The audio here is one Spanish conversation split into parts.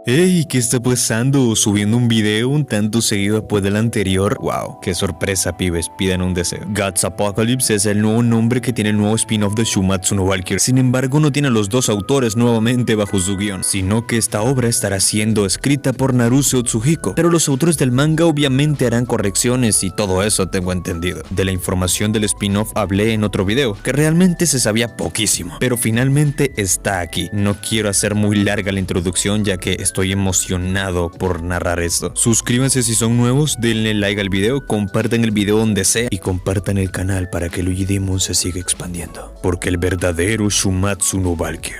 ¡Ey! ¿Qué está pasando? ¿Subiendo un video un tanto seguido después del anterior? ¡Wow! ¡Qué sorpresa, pibes! Pidan un deseo. Guts Apocalypse es el nuevo nombre que tiene el nuevo spin-off de Shumatsu no Valkyrie. Sin embargo, no tiene a los dos autores nuevamente bajo su guión, sino que esta obra estará siendo escrita por Naruse Otsuhiko. Pero los autores del manga obviamente harán correcciones y todo eso tengo entendido. De la información del spin-off hablé en otro video, que realmente se sabía poquísimo. Pero finalmente está aquí. No quiero hacer muy larga la introducción ya que estoy emocionado por narrar esto. Suscríbanse si son nuevos, denle like al video, compartan el video donde sea y compartan el canal para que Luigi Demon se siga expandiendo. Porque el verdadero Shumatsu no Valkyrie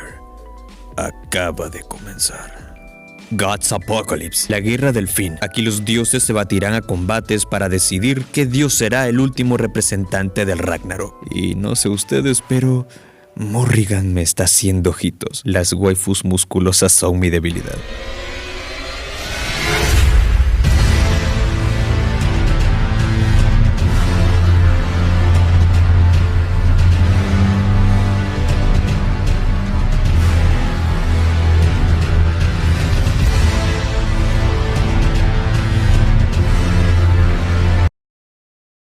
acaba de comenzar. Guts Apocalypse, la guerra del fin. Aquí los dioses se batirán a combates para decidir qué dios será el último representante del Ragnarok. Y no sé ustedes, pero Morrigan me está haciendo ojitos. Las waifus musculosas son mi debilidad.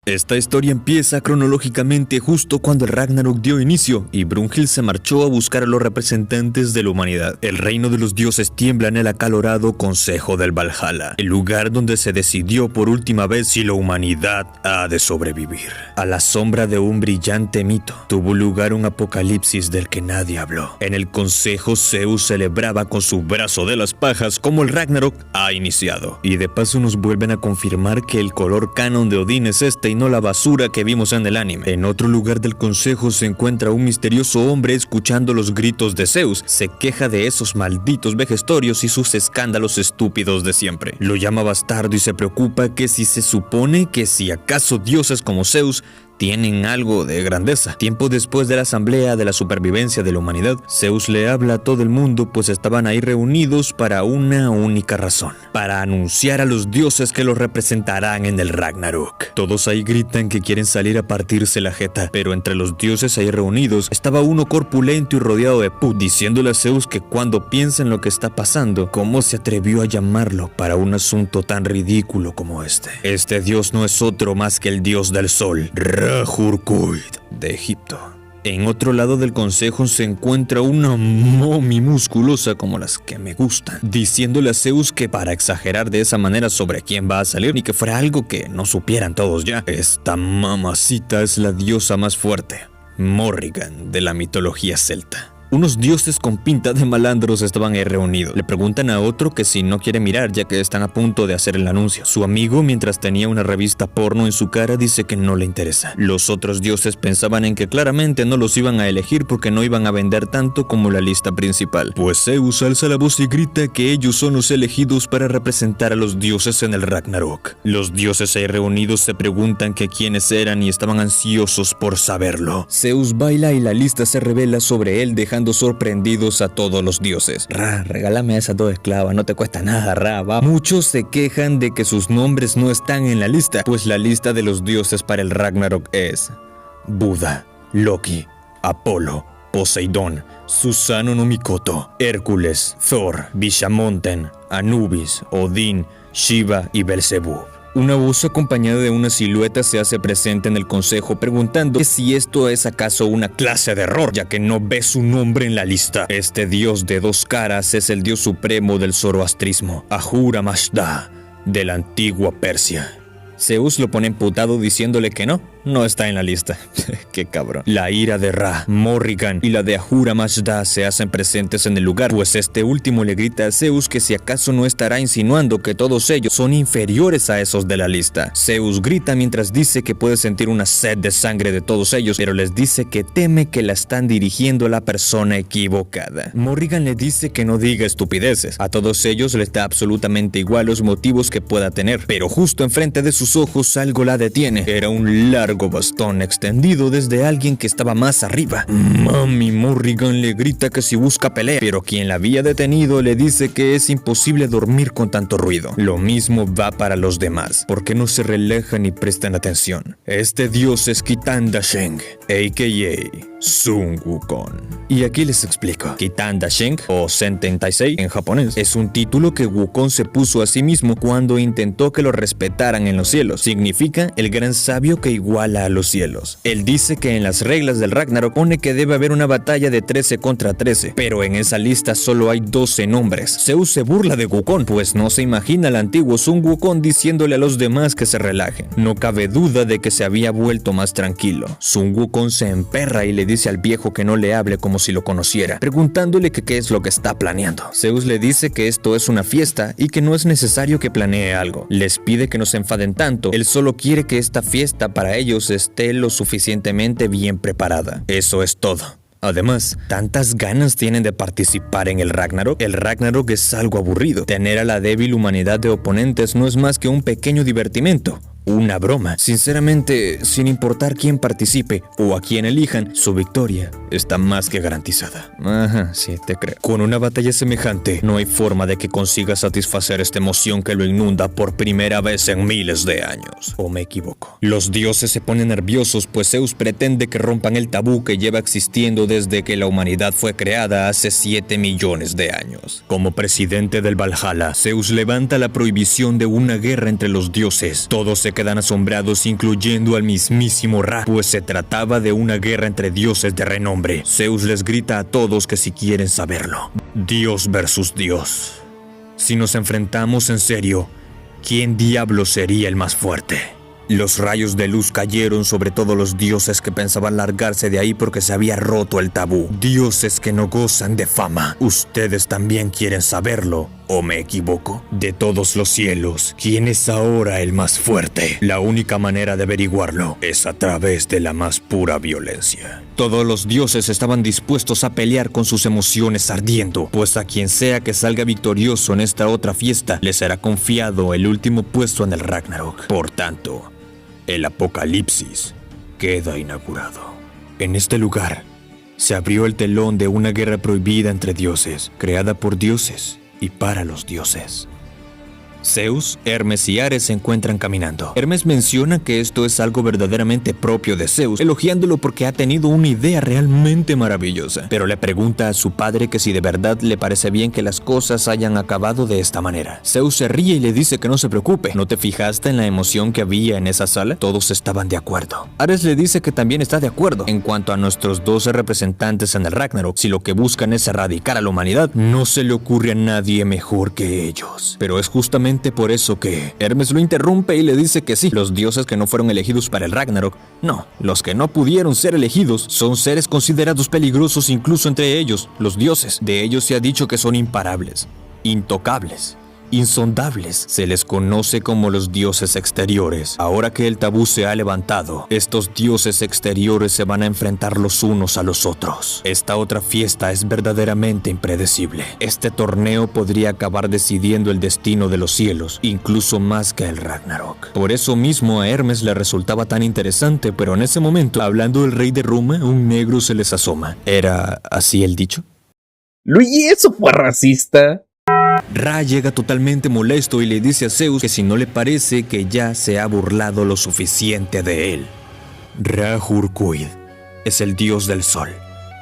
Esta historia empieza cronológicamente justo cuando el Ragnarok dio inicio y Brunhild se marchó a buscar a los representantes de la humanidad. El reino de los dioses tiembla en el acalorado Consejo del Valhalla, el lugar donde se decidió por última vez si la humanidad ha de sobrevivir. A la sombra de un brillante mito, tuvo lugar un apocalipsis del que nadie habló. En el consejo, Zeus celebraba con su brazo de las pajas como el Ragnarok ha iniciado. Y de paso nos vuelven a confirmar que el color canon de Odín es este y no la basura que vimos en el anime. En otro lugar del consejo se encuentra un misterioso hombre escuchando los gritos de Zeus. Se queja de esos malditos vejestorios y sus escándalos estúpidos de siempre. Lo llama bastardo y se preocupa que si se supone que si acaso dioses como Zeus tienen algo de grandeza. Tiempo después de la asamblea de la supervivencia de la humanidad, Zeus le habla a todo el mundo pues estaban ahí reunidos para una única razón: para anunciar a los dioses que los representarán en el Ragnarok. Todos ahí gritan que quieren salir a partirse la jeta, pero entre los dioses ahí reunidos estaba uno corpulento y rodeado de put, diciéndole a Zeus que cuando piensa en lo que está pasando, ¿cómo se atrevió a llamarlo para un asunto tan ridículo como este? Este dios no es otro más que el dios del sol, Ra-Hoor-Khuit, de Egipto. En otro lado del consejo se encuentra una mommy musculosa como las que me gustan, diciéndole a Zeus que para exagerar de esa manera sobre quién va a salir, ni que fuera algo que no supieran todos ya. Esta mamacita es la diosa más fuerte, Morrigan, de la mitología celta. Unos dioses con pinta de malandros estaban ahí reunidos. Le preguntan a otro que si no quiere mirar ya que están a punto de hacer el anuncio. Su amigo, mientras tenía una revista porno en su cara, dice que no le interesa. Los otros dioses pensaban en que claramente no los iban a elegir porque no iban a vender tanto como la lista principal. Pues Zeus alza la voz y grita que ellos son los elegidos para representar a los dioses en el Ragnarok. Los dioses ahí reunidos se preguntan que quiénes eran y estaban ansiosos por saberlo. Zeus baila y la lista se revela sobre él, dejando sorprendidos a todos los dioses. Ra, regálame a esa dos esclavas, no te cuesta nada, Ra, va. Muchos se quejan de que sus nombres no están en la lista, pues la lista de los dioses para el Ragnarok es Buda, Loki, Apolo, Poseidón, Susano no Mikoto, Hércules, Thor, Bishamonten, Anubis, Odín, Shiva y Belzebú. Una voz acompañada de una silueta se hace presente en el consejo preguntando que si esto es acaso una clase de error, ya que no ve su nombre en la lista. Este dios de dos caras es el dios supremo del zoroastrismo, Ahura Mazda, de la antigua Persia. Zeus lo pone emputado diciéndole que no está en la lista. Qué cabrón. La ira de Ra, Morrigan y la de Ahura Mazda se hacen presentes en el lugar, pues este último le grita a Zeus que si acaso no estará insinuando que todos ellos son inferiores a esos de la lista. Zeus grita mientras dice que puede sentir una sed de sangre de todos ellos, pero les dice que teme que la están dirigiendo a la persona equivocada. Morrigan le dice que no diga estupideces. A todos ellos les da absolutamente igual los motivos que pueda tener, pero justo enfrente de sus ojos algo la detiene. Era un largo bastón extendido desde alguien que estaba más arriba. Mami Morrigan le grita que si busca pelea, pero quien la había detenido le dice que es imposible dormir con tanto ruido. Lo mismo va para los demás, porque no se relajan ni prestan atención. Este dios es Kitan Dasheng, a.k.a. Sun Wukong. Y aquí les explico. Kitan Dasheng o Senten Taisei en japonés es un título que Wukong se puso a sí mismo cuando intentó que lo respetaran en los cielos. Significa el gran sabio que iguala a los cielos. Él dice que en las reglas del Ragnarok pone que debe haber una batalla de 13 contra 13, pero en esa lista solo hay 12 nombres. Zeus se burla de Wukong, pues no se imagina al antiguo Sun Wukong diciéndole a los demás que se relajen. No cabe duda de que se había vuelto más tranquilo. Sun Wukong se emperra y le dice al viejo que no le hable como si lo conociera, preguntándole que qué es lo que está planeando. Zeus le dice que esto es una fiesta y que no es necesario que planee algo. Les pide que no se enfaden tanto, él solo quiere que esta fiesta para ellos esté lo suficientemente bien preparada. Eso es todo. Además, tantas ganas tienen de participar en el Ragnarok. El Ragnarok es algo aburrido. Tener a la débil humanidad de oponentes no es más que un pequeño divertimento. Una broma. Sinceramente, sin importar quién participe o a quién elijan, su victoria está más que garantizada. Ajá, sí, te creo. Con una batalla semejante, no hay forma de que consiga satisfacer esta emoción que lo inunda por primera vez en miles de años. ¿O me equivoco? Los dioses se ponen nerviosos, pues Zeus pretende que rompan el tabú que lleva existiendo desde que la humanidad fue creada hace 7 millones de años. Como presidente del Valhalla, Zeus levanta la prohibición de una guerra entre los dioses. Todos se quedan asombrados, incluyendo al mismísimo Ra, pues se trataba de una guerra entre dioses de renombre. Zeus les grita a todos que si quieren saberlo, Dios versus Dios. Si nos enfrentamos en serio, ¿quién diablo sería el más fuerte? Los rayos de luz cayeron sobre todos los dioses que pensaban largarse de ahí porque se había roto el tabú. Dioses que no gozan de fama. ¿Ustedes también quieren saberlo? ¿O me equivoco? De todos los cielos, ¿quién es ahora el más fuerte? La única manera de averiguarlo es a través de la más pura violencia. Todos los dioses estaban dispuestos a pelear con sus emociones ardiendo, pues a quien sea que salga victorioso en esta otra fiesta, le será confiado el último puesto en el Ragnarok. Por tanto, el apocalipsis queda inaugurado. En este lugar, se abrió el telón de una guerra prohibida entre dioses, creada por dioses y para los dioses. Zeus, Hermes y Ares se encuentran caminando. Hermes menciona que esto es algo verdaderamente propio de Zeus, elogiándolo porque ha tenido una idea realmente maravillosa. Pero le pregunta a su padre que si de verdad le parece bien que las cosas hayan acabado de esta manera. Zeus se ríe y le dice que no se preocupe. ¿No te fijaste en la emoción que había en esa sala? Todos estaban de acuerdo. Ares le dice que también está de acuerdo. En cuanto a nuestros 12 representantes en el Ragnarok, si lo que buscan es erradicar a la humanidad, no se le ocurre a nadie mejor que ellos. Pero es justamente por eso que Hermes lo interrumpe y le dice que sí, los dioses que no fueron elegidos para el Ragnarok, no, los que no pudieron ser elegidos son seres considerados peligrosos incluso entre ellos, los dioses. De ellos se ha dicho que son imparables, intocables, insondables. Se les conoce como los dioses exteriores. Ahora que el tabú se ha levantado, estos dioses exteriores se van a enfrentar los unos a los otros. Esta otra fiesta es verdaderamente impredecible. Este torneo podría acabar decidiendo el destino de los cielos, incluso más que el Ragnarok. Por eso mismo a Hermes le resultaba tan interesante, pero en ese momento, hablando del rey de Roma, un negro se les asoma. ¿Era así el dicho? Luigi, ¿eso fue racista? Ra llega totalmente molesto y le dice a Zeus que si no le parece que ya se ha burlado lo suficiente de él. Ra Hurkuid es el dios del sol,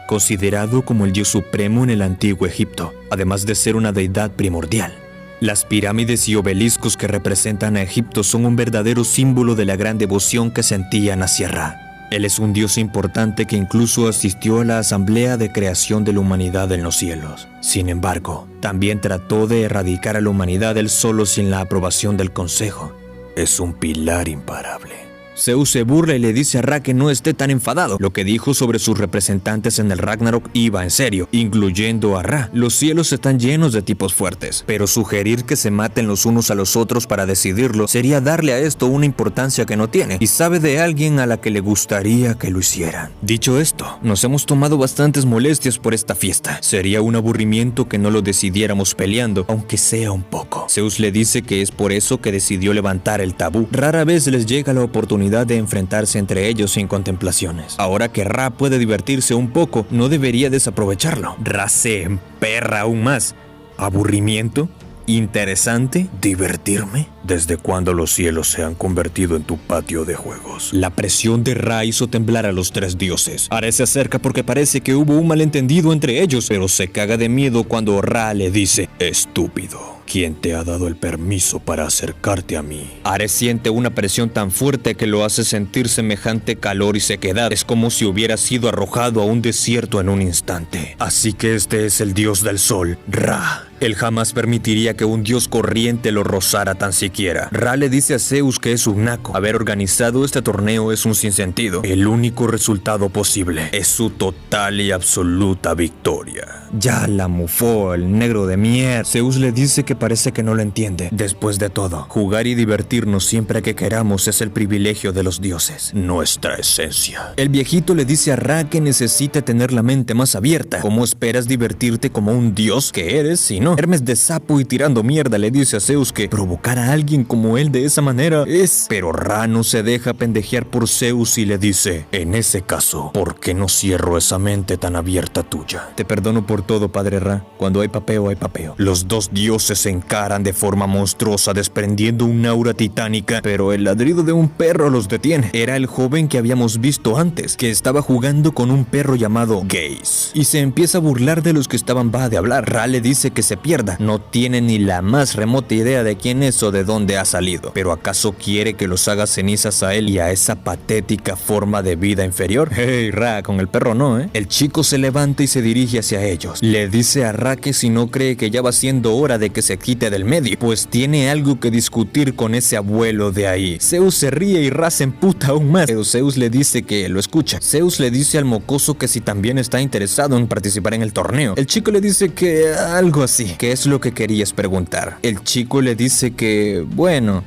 considerado como el dios supremo en el antiguo Egipto, además de ser una deidad primordial. Las pirámides y obeliscos que representan a Egipto son un verdadero símbolo de la gran devoción que sentían hacia Ra. Él es un dios importante que incluso asistió a la asamblea de creación de la humanidad en los cielos. Sin embargo, también trató de erradicar a la humanidad él solo sin la aprobación del consejo. Es un pilar imparable. Zeus se burla y le dice a Ra que no esté tan enfadado. Lo que dijo sobre sus representantes en el Ragnarok iba en serio, incluyendo a Ra. Los cielos están llenos de tipos fuertes, pero sugerir que se maten los unos a los otros para decidirlo sería darle a esto una importancia que no tiene, y sabe de alguien a la que le gustaría que lo hicieran. Dicho esto, nos hemos tomado bastantes molestias por esta fiesta. Sería un aburrimiento que no lo decidiéramos peleando, aunque sea un poco. Zeus le dice que es por eso que decidió levantar el tabú. Rara vez les llega la oportunidad de enfrentarse entre ellos sin contemplaciones. Ahora que Ra puede divertirse un poco, no debería desaprovecharlo. Ra se emperra aún más. ¿Aburrimiento? ¿Interesante? ¿Divertirme? ¿Desde cuándo los cielos se han convertido en tu patio de juegos? La presión de Ra hizo temblar a los tres dioses. Ares se acerca porque parece que hubo un malentendido entre ellos, pero se caga de miedo cuando Ra le dice: estúpido, ¿quién te ha dado el permiso para acercarte a mí? Ares siente una presión tan fuerte que lo hace sentir semejante calor y sequedad. Es como si hubiera sido arrojado a un desierto en un instante. Así que este es el dios del sol, Ra. Él jamás permitiría que un dios corriente lo rozara tan siquiera. Ra le dice a Zeus que es un naco. Haber organizado este torneo es un sinsentido. El único resultado posible es su total y absoluta victoria. Ya la mufó, el negro de mierda. Zeus le dice que parece que no lo entiende. Después de todo, jugar y divertirnos siempre que queramos es el privilegio de los dioses, nuestra esencia. El viejito le dice a Ra que necesita tener la mente más abierta. ¿Cómo esperas divertirte como un dios que eres si no? Hermes de sapo y tirando mierda le dice a Zeus que provocar a alguien como él de esa manera es... Pero Ra no se deja pendejear por Zeus y le dice: en ese caso, ¿por qué no cierro esa mente tan abierta tuya? Te perdono por todo, padre Ra. Cuando hay papeo, hay papeo. Los dos dioses se encaran de forma monstruosa, desprendiendo un aura titánica, pero el ladrido de un perro los detiene. Era el joven que habíamos visto antes, que estaba jugando con un perro llamado Geis, y se empieza a burlar de los que estaban de hablar. Ra le dice que se pierda. No tiene ni la más remota idea de quién es o de dónde ha salido. ¿Pero acaso quiere que los haga cenizas a él y a esa patética forma de vida inferior? Hey, Ra, con el perro no, ¿eh? El chico se levanta y se dirige hacia ellos. Le dice a Ra que si no cree que ya va siendo hora de que se quite del medio, pues tiene algo que discutir con ese abuelo de ahí. Zeus se ríe y Ra se emputa aún más, pero Zeus le dice que lo escucha. Zeus le dice al mocoso que si también está interesado en participar en el torneo. El chico le dice que algo así. ¿Qué es lo que querías preguntar? El chico le dice que, bueno,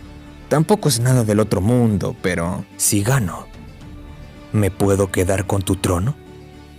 tampoco es nada del otro mundo, pero si gano, ¿me puedo quedar con tu trono?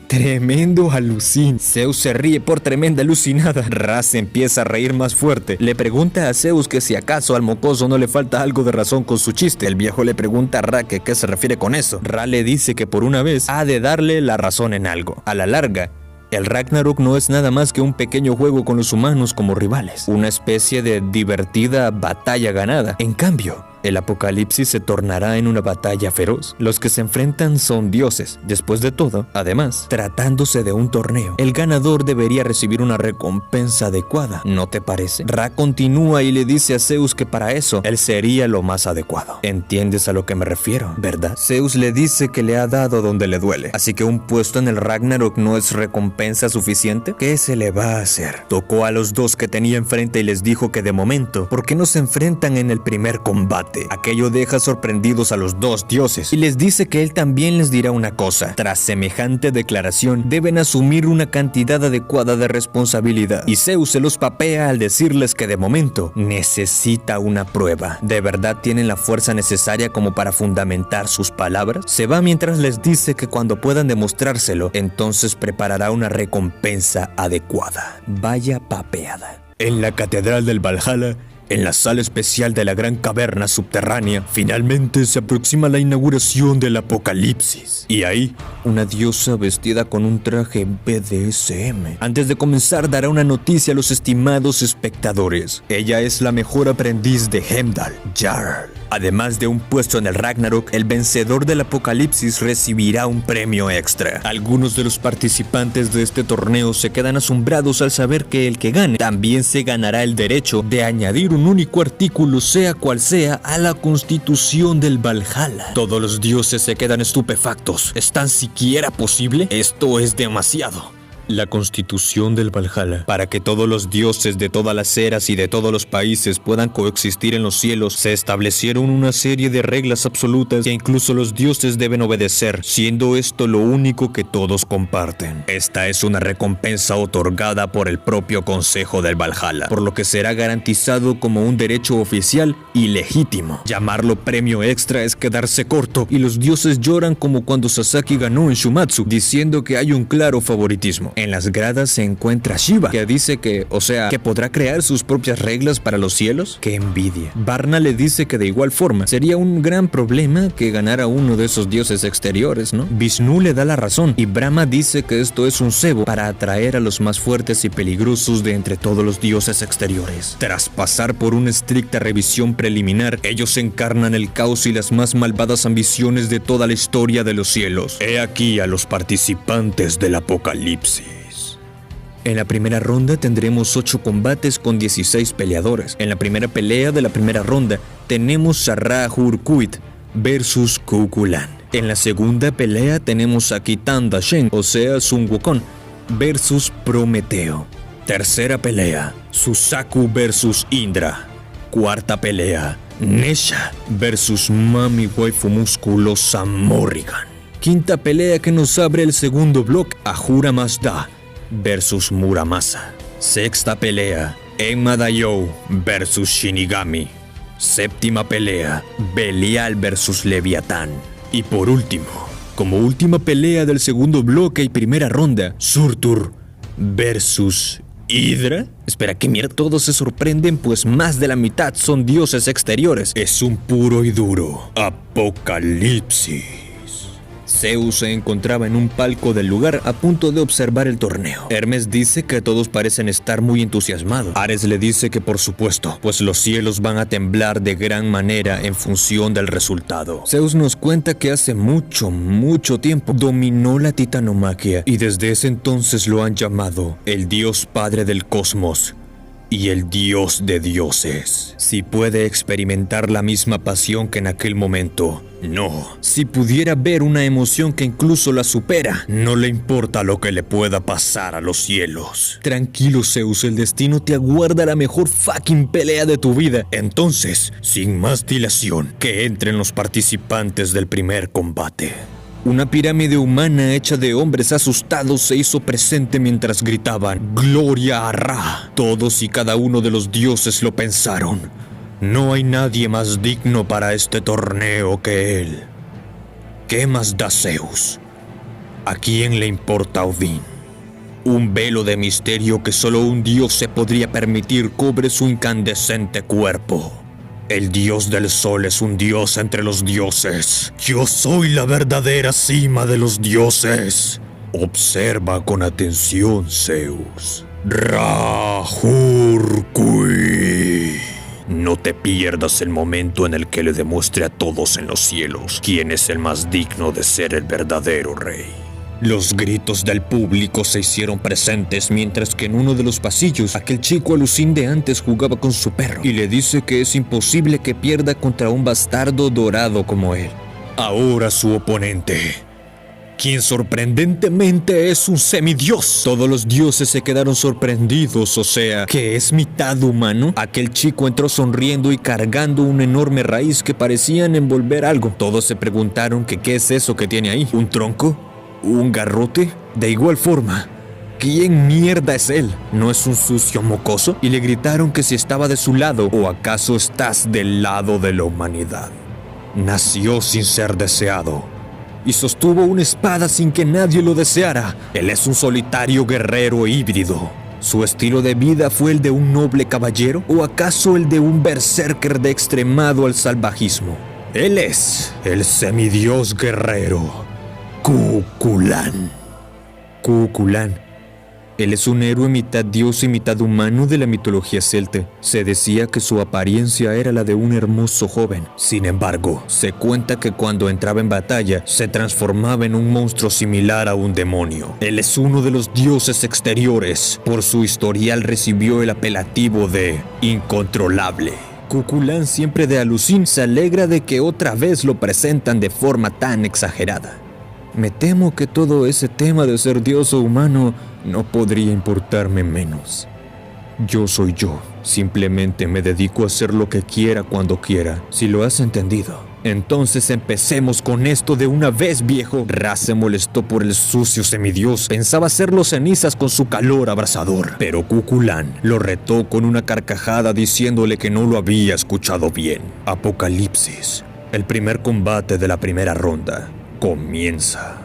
Tremendo alucín. Zeus se ríe por tremenda alucinada. Ra se empieza a reír más fuerte. Le pregunta a Zeus que si acaso al mocoso no le falta algo de razón con su chiste. El viejo le pregunta a Ra que qué se refiere con eso. Ra le dice que por una vez ha de darle la razón en algo. A la larga, el Ragnarok no es nada más que un pequeño juego con los humanos como rivales, una especie de divertida batalla ganada. En cambio, el apocalipsis se tornará en una batalla feroz. Los que se enfrentan son dioses. Después de todo, además, tratándose de un torneo, el ganador debería recibir una recompensa adecuada, ¿no te parece? Ra continúa y le dice a Zeus que para eso él sería lo más adecuado. ¿Entiendes a lo que me refiero, verdad? Zeus le dice que le ha dado donde le duele, así que un puesto en el Ragnarok no es recompensa suficiente. ¿Qué se le va a hacer? Tocó a los dos que tenía enfrente y les dijo que de momento, ¿por qué no se enfrentan en el primer combate? Aquello deja sorprendidos a los dos dioses y les dice que él también les dirá una cosa. Tras semejante declaración, deben asumir una cantidad adecuada de responsabilidad. Y Zeus se los papea al decirles que de momento necesita una prueba. ¿De verdad tienen la fuerza necesaria como para fundamentar sus palabras? Se va mientras les dice que cuando puedan demostrárselo, entonces preparará una recompensa adecuada. Vaya papeada. En la catedral del Valhalla, en la sala especial de la gran caverna subterránea, finalmente se aproxima la inauguración del apocalipsis. Y ahí, una diosa vestida con un traje BDSM. Antes de comenzar, dará una noticia a los estimados espectadores. Ella es la mejor aprendiz de Heimdall, Jarl. Además de un puesto en el Ragnarok, el vencedor del apocalipsis recibirá un premio extra. Algunos de los participantes de este torneo se quedan asombrados al saber que el que gane también se ganará el derecho de añadir un único artículo, sea cual sea, a la constitución del Valhalla. Todos los dioses se quedan estupefactos. ¿Es tan siquiera posible? Esto es demasiado. La constitución del Valhalla. Para que todos los dioses de todas las eras y de todos los países puedan coexistir en los cielos, se establecieron una serie de reglas absolutas que incluso los dioses deben obedecer, siendo esto lo único que todos comparten. Esta es una recompensa otorgada por el propio Consejo del Valhalla, por lo que será garantizado como un derecho oficial y legítimo. Llamarlo premio extra es quedarse corto, y los dioses lloran como cuando Sasaki ganó en Shumatsu, diciendo que hay un claro favoritismo. En las gradas se encuentra Shiva, que dice que, que podrá crear sus propias reglas para los cielos. ¡Qué envidia! Varna le dice que de igual forma sería un gran problema que ganara uno de esos dioses exteriores, ¿no? Vishnu le da la razón y Brahma dice que esto es un cebo para atraer a los más fuertes y peligrosos de entre todos los dioses exteriores. Tras pasar por una estricta revisión preliminar, ellos encarnan el caos y las más malvadas ambiciones de toda la historia de los cielos. He aquí a los participantes del apocalipsis. En la primera ronda tendremos 8 combates con 16 peleadores. En la primera pelea de la primera ronda tenemos a Ra-Hoor-Khuit versus Kukulkan. En la segunda pelea tenemos a Kitan Dashen, Sun Wukong, versus Prometeo. Tercera pelea, Susaku versus Indra. Cuarta pelea, Nesha versus Mami Waifu Musculosa Morrigan. Quinta pelea que nos abre el segundo bloque, Ahura Mazda versus Muramasa. Sexta pelea, Enma Daiyou versus Shinigami. Séptima pelea, Belial versus Leviatán. Y por último, como última pelea del segundo bloque y primera ronda, Surtur versus ¿Hydra? Espera, ¿qué mierda? Todos se sorprenden, pues más de la mitad son dioses exteriores. Es un puro y duro apocalipsis. Zeus se encontraba en un palco del lugar a punto de observar el torneo. Hermes dice que todos parecen estar muy entusiasmados. Ares le dice que por supuesto, pues los cielos van a temblar de gran manera en función del resultado. Zeus nos cuenta que hace mucho tiempo dominó la titanomaquia y desde ese entonces lo han llamado el dios padre del cosmos y el dios de dioses. Si puede experimentar la misma pasión que en aquel momento, no. Si pudiera ver una emoción que incluso la supera, no le importa lo que le pueda pasar a los cielos. Tranquilo, Zeus, el destino te aguarda la mejor fucking pelea de tu vida. Entonces, sin más dilación, que entren los participantes del primer combate. Una pirámide humana hecha de hombres asustados se hizo presente mientras gritaban ¡Gloria a Ra! Todos y cada uno de los dioses lo pensaron. No hay nadie más digno para este torneo que él. ¿Qué más da Zeus? ¿A quién le importa Odín? Un velo de misterio que solo un dios se podría permitir cubre su incandescente cuerpo. El dios del sol es un dios entre los dioses. Yo soy la verdadera cima de los dioses. Observa con atención, Zeus. Ra-Hoor-Khuit. No te pierdas el momento en el que le demuestre a todos en los cielos quién es el más digno de ser el verdadero rey. Los gritos del público se hicieron presentes mientras que en uno de los pasillos aquel chico alucín de antes jugaba con su perro y le dice que es imposible que pierda contra un bastardo dorado como él. Ahora su oponente, quien sorprendentemente es un semidios. Todos los dioses se quedaron sorprendidos, que es mitad humano. Aquel chico entró sonriendo y cargando una enorme raíz que parecían envolver algo. Todos se preguntaron que qué es eso que tiene ahí, ¿un tronco? ¿Un garrote? De igual forma, ¿quién mierda es él? ¿No es un sucio mocoso? Y le gritaron que si estaba de su lado, ¿o acaso estás del lado de la humanidad? Nació sin ser deseado y sostuvo una espada sin que nadie lo deseara. Él es un solitario guerrero híbrido. ¿Su estilo de vida fue el de un noble caballero o acaso el de un berserker de extremado al salvajismo? Él es el semidios guerrero Kukulkan. Kukulkan. Él es un héroe mitad dios y mitad humano de la mitología celta. Se decía que su apariencia era la de un hermoso joven. Sin embargo, se cuenta que cuando entraba en batalla, se transformaba en un monstruo similar a un demonio. Él es uno de los dioses exteriores. Por su historial recibió el apelativo de incontrolable. Kukulkan, siempre de alucín, se alegra de que otra vez lo presentan de forma tan exagerada. Me temo que todo ese tema de ser dios o humano no podría importarme menos. Yo soy yo. Simplemente me dedico a hacer lo que quiera cuando quiera. Si lo has entendido. Entonces empecemos con esto de una vez, viejo. Ra se molestó por el sucio semidios. Pensaba hacerlo cenizas con su calor abrasador. Pero Kukulkan lo retó con una carcajada diciéndole que no lo había escuchado bien. Apocalipsis. El primer combate de la primera ronda comienza.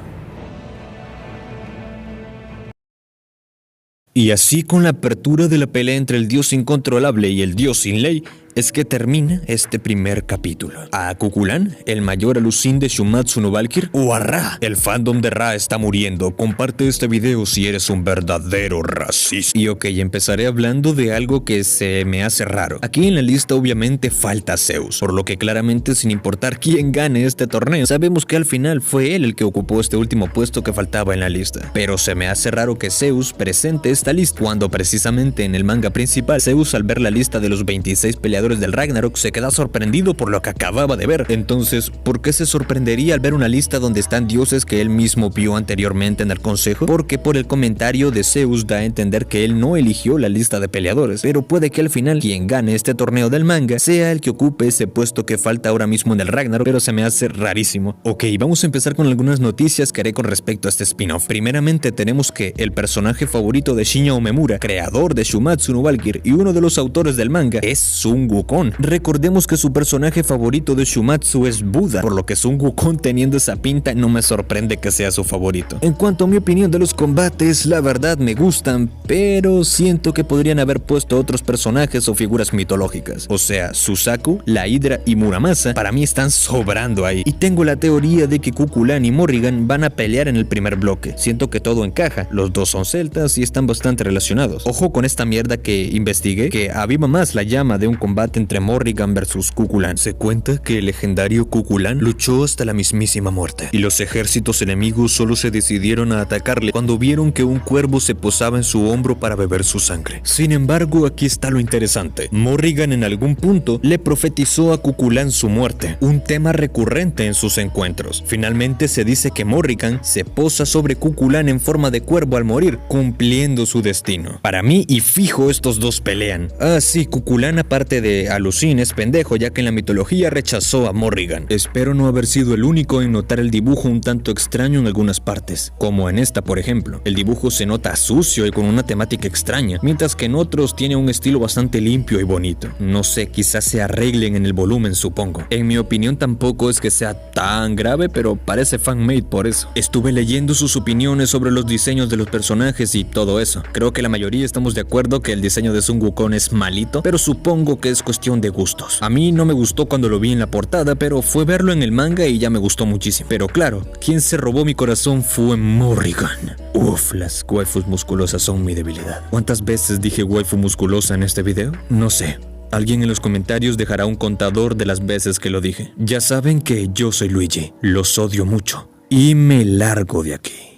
Y así, con la apertura de la pelea entre el dios incontrolable y el dios sin ley, es que termina este primer capítulo. A Cuculán, el mayor alucín de Shumatsu no Valkyr, o a Ra, el fandom de Ra está muriendo. Comparte este video si eres un verdadero racista. Y ok, empezaré hablando de algo que se me hace raro. Aquí en la lista obviamente falta Zeus, por lo que claramente, sin importar quién gane este torneo, sabemos que al final fue él el que ocupó este último puesto que faltaba en la lista. Pero se me hace raro que Zeus presente esta lista, cuando precisamente en el manga principal, Zeus, al ver la lista de los 26 peleadores del Ragnarok, se queda sorprendido por lo que acababa de ver. Entonces, ¿por qué se sorprendería al ver una lista donde están dioses que él mismo vio anteriormente en el consejo? Porque por el comentario de Zeus da a entender que él no eligió la lista de peleadores, pero puede que al final quien gane este torneo del manga sea el que ocupe ese puesto que falta ahora mismo en el Ragnarok, pero se me hace rarísimo. Ok, vamos a empezar con algunas noticias que haré con respecto a este spin-off. Primeramente tenemos que el personaje favorito de Shinya Omemura, creador de Shumatsu no Valkyr y uno de los autores del manga, es Sun Wukong. Recordemos que su personaje favorito de Shumatsu es Buda, por lo que Sun Wukong, teniendo esa pinta, no me sorprende que sea su favorito. En cuanto a mi opinión de los combates, la verdad me gustan, pero siento que podrían haber puesto otros personajes o figuras mitológicas. O sea, Suzaku, la Hidra y Muramasa para mí están sobrando ahí. Y tengo la teoría de que Cuculán y Morrigan van a pelear en el primer bloque. Siento que todo encaja, los dos son celtas y están bastante relacionados. Ojo con esta mierda que investigué, que aviva más la llama de un combate entre Morrigan versus Cuculán. Se cuenta que el legendario Cuculán luchó hasta la mismísima muerte, y los ejércitos enemigos solo se decidieron a atacarle cuando vieron que un cuervo se posaba en su hombro para beber su sangre. Sin embargo, aquí está lo interesante. Morrigan en algún punto le profetizó a Cuculán su muerte, un tema recurrente en sus encuentros. Finalmente se dice que Morrigan se posa sobre Cuculán en forma de cuervo al morir, cumpliendo su destino. Para mí, y fijo, estos dos pelean. Ah, sí, Cuculán, aparte de alucín, es pendejo, ya que en la mitología rechazó a Morrigan. Espero no haber sido el único en notar el dibujo un tanto extraño en algunas partes, como en esta por ejemplo. El dibujo se nota sucio y con una temática extraña, mientras que en otros tiene un estilo bastante limpio y bonito. No sé, quizás se arreglen en el volumen, supongo. En mi opinión tampoco es que sea tan grave, pero parece fan-made por eso. Estuve leyendo sus opiniones sobre los diseños de los personajes y todo eso. Creo que la mayoría estamos de acuerdo que el diseño de Sun Wukong es malito, pero supongo que es cuestión de gustos. A mí no me gustó cuando lo vi en la portada, pero fue verlo en el manga y ya me gustó muchísimo. Pero claro, quien se robó mi corazón fue Morrigan. Uf, las waifus musculosas son mi debilidad. ¿Cuántas veces dije waifu musculosa en este video? No sé. Alguien en los comentarios dejará un contador de las veces que lo dije. Ya saben que yo soy Luigi, los odio mucho y me largo de aquí.